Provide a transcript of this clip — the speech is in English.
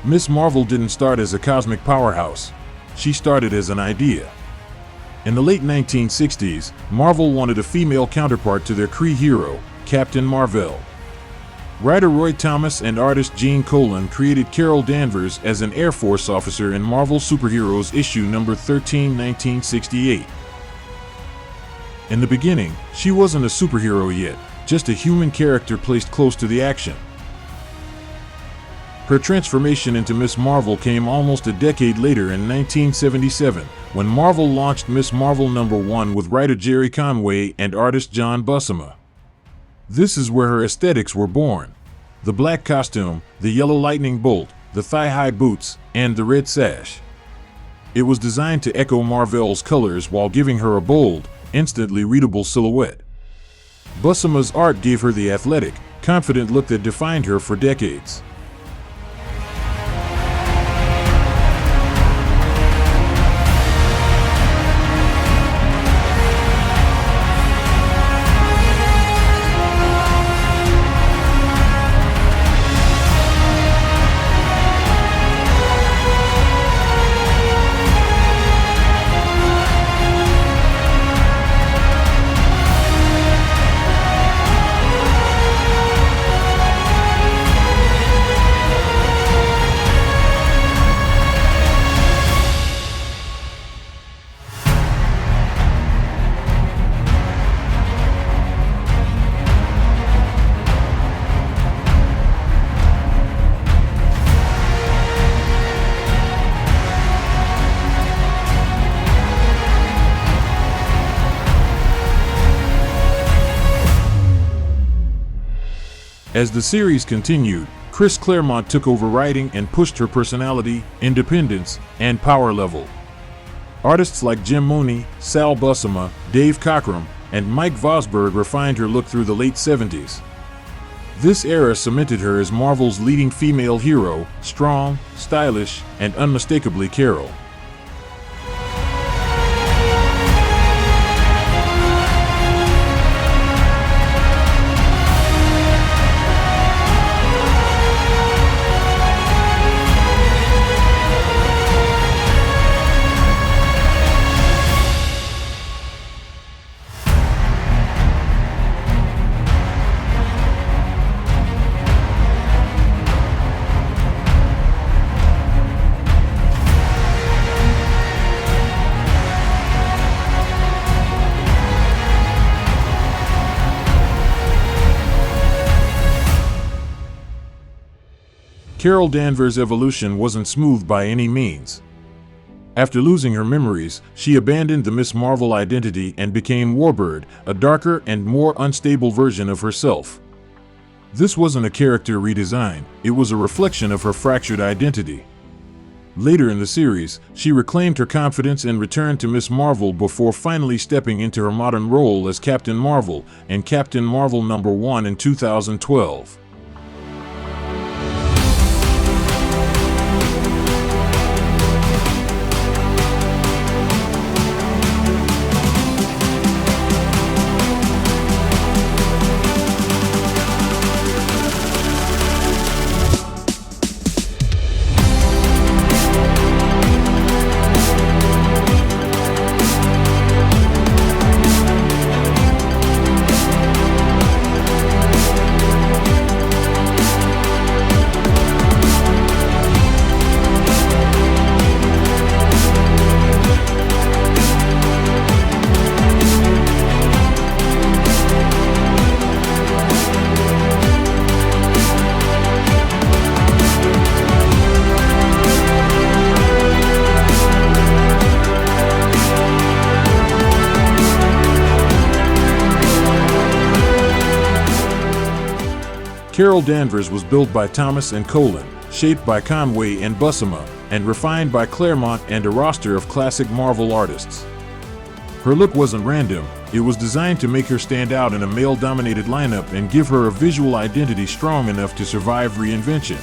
Ms. Marvel didn't start as a cosmic powerhouse. She started as an idea. In the late 1960s, Marvel wanted a female counterpart to their Kree hero, Captain Marvel. Writer Roy Thomas and artist Gene Colan created Carol Danvers as an Air Force officer in Marvel Superheroes issue number 13, 1968. In the beginning, she wasn't a superhero yet, just a human character placed close to the action. Her transformation into Ms. Marvel came almost a decade later in 1977, when Marvel launched Ms. Marvel #1 with writer Gerry Conway and artist John Buscema. This is where her aesthetics were born. The black costume, the yellow lightning bolt, the thigh-high boots, and the red sash. It was designed to echo Marvel's colors while giving her a bold, instantly readable silhouette. Buscema's art gave her the athletic, confident look that defined her for decades. As the series continued, Chris Claremont took over writing and pushed her personality, independence, and power level. Artists like Jim Mooney, Sal Buscema, Dave Cockrum, and Mike Vosburgh refined her look through the late 70s. This era cemented her as Marvel's leading female hero, strong, stylish, and unmistakably Carol. Carol Danvers' evolution wasn't smooth by any means. After losing her memories, she abandoned the Ms. Marvel identity and became Warbird, a darker and more unstable version of herself. This wasn't a character redesign, it was a reflection of her fractured identity. Later in the series, she reclaimed her confidence and returned to Ms. Marvel before finally stepping into her modern role as Captain Marvel and Captain Marvel #1 in 2012. Carol Danvers was built by Thomas and Colan, shaped by Conway and Buscema, and refined by Claremont and a roster of classic Marvel artists. Her look wasn't random, it was designed to make her stand out in a male-dominated lineup and give her a visual identity strong enough to survive reinvention.